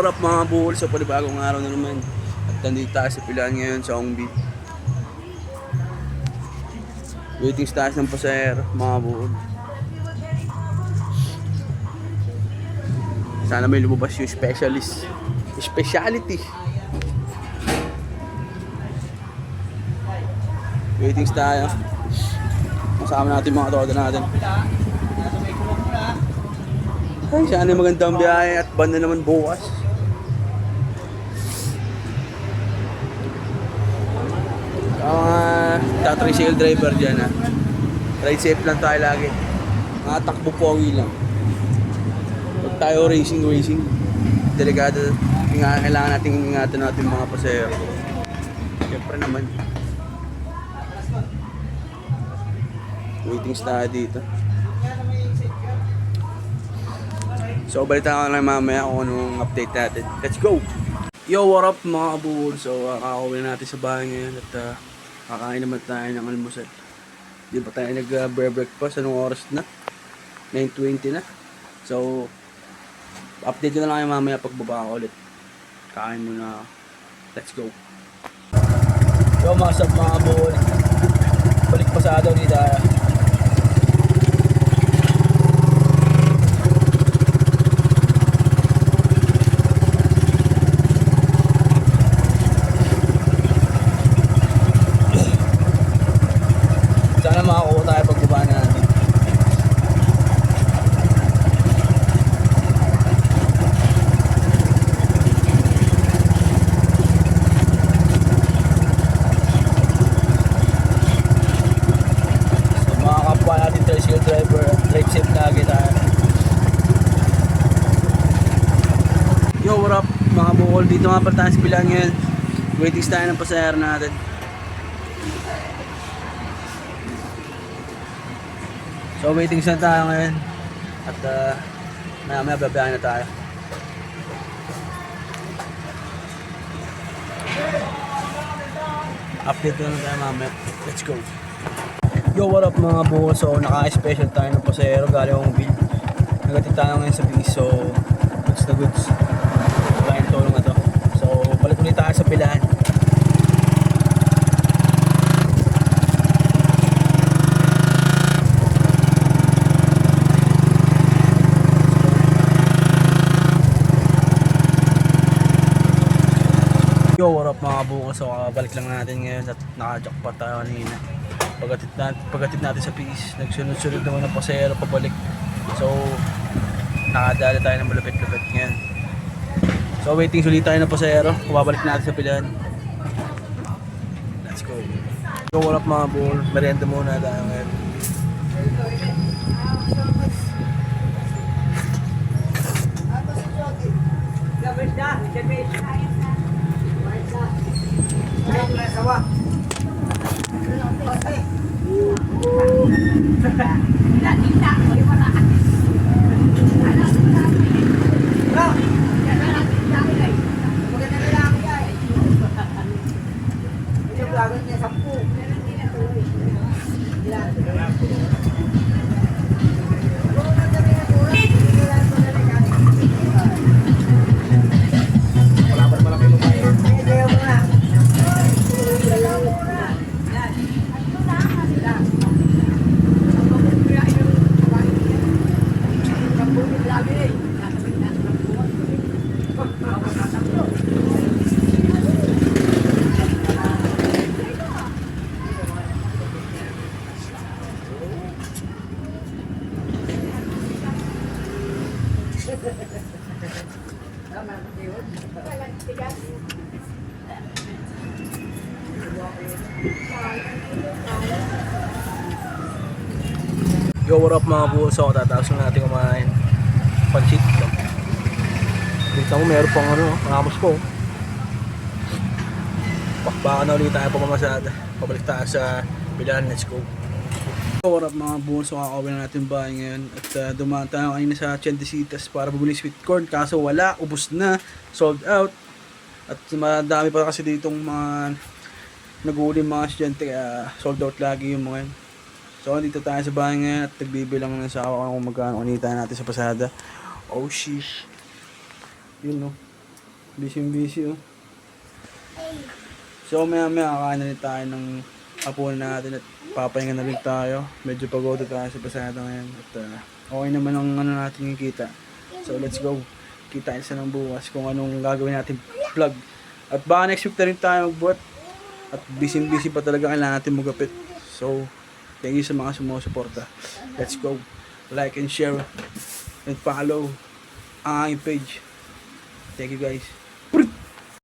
what up mga buhol, sa panibagong araw na naman. At nandito tayo sa pilaan ngayon sa Ongbi. Waiting tayo ng pasahero mga buhol. Sana may lumabas yung speciality. Waiting tayo. Kasama natin mga toda natin. Ay, sana magandang biyahe at banda naman bukas. Tricycle driver dyan ha. Ride safe lang tayo lagi. Mga takbo pogi lang. Huwag tayo racing. Delikado. Kailangan natin ingatan natin mga pasahero. Siyempre naman. Waiting tayo dito. So, balita ko lang mamaya kung anong update natin. Let's go! Yo, what up mga kabuhol? So, kakauwi na natin sa bahay ngayon at kakain naman tayo ng almusal. Di ba tayo nag-breakfast? Anong oras na? 9:20 na. So, update ko na lang kayo mamaya pagbaba ko ulit. Kain muna. Let's go! Yo, mga sub mga kabuhol. Balik pasado dito tayo. Driver, drive safe lagi tayo. Yo, what up mga bukol? Dito nga pala tayo sa pilaan ngayon. Waiting tayo ng pasahero natin. So waiting na tayo ngayon. At maya babayaran na tayo. Update na tayo mamaya. Let's go. Yo, what up mga buhol? So, naka-special tayo ng pasahero galing Ongbi. Nagatid tayo ngayon sa base. So, goods na goods. Kain tulong na to. So, balik ulit tayo sa pilaan. Yo, what up mga buhol? So, balik lang natin ngayon at naka-jackpot tayo kanina. Pagkatid natin sa PIS, nagsunod-sunod naman ng pasahero pabalik. So, nakadala tayo ng malupit-lupit ngayon. So, waiting sulit tayo ng pasahero. Babalik natin sa pilaan. Let's go. So, what up mga bull? Merienda muna tayo ngayon. Yo, what up mga buhol? So, tatapos na natin kumain pansit. Dito mo meron pang ramos ko. Baka na ulit tayo pamamasada. Pabalik tayo sa pilaan. Let's go. Yo, what up mga buhol? So, kakawin na natin bahay ngayon. At dumaan tayo kanina sa Chendesitas para bumili sweet corn. Kaso wala, ubos na, sold out. At madami pa kasi ditong mga nag-uuli mga estudyante, kaya sold out lagi yung mga yun. So, dito tayo sa bahay ngayon at nagbibilang na sa ako kung magkano kunita natin sa pasada. Oh, sheesh. Yun, no. Busy oh. So maya kakain na rin tayo ng hapunan natin at papahinga na rin tayo. Medyo pagod tayo sa pasada ngayon. At okay naman ang ano natin yung kita. So let's go. Kita isa ng bukas kung anong gagawin natin vlog. At baka next week na rin tayo magbuhat. At busy pa talaga kailangan natin magapit. So thank you sa mga sumusuporta. Let's go. Like and share and follow ang aking page. Thank you guys.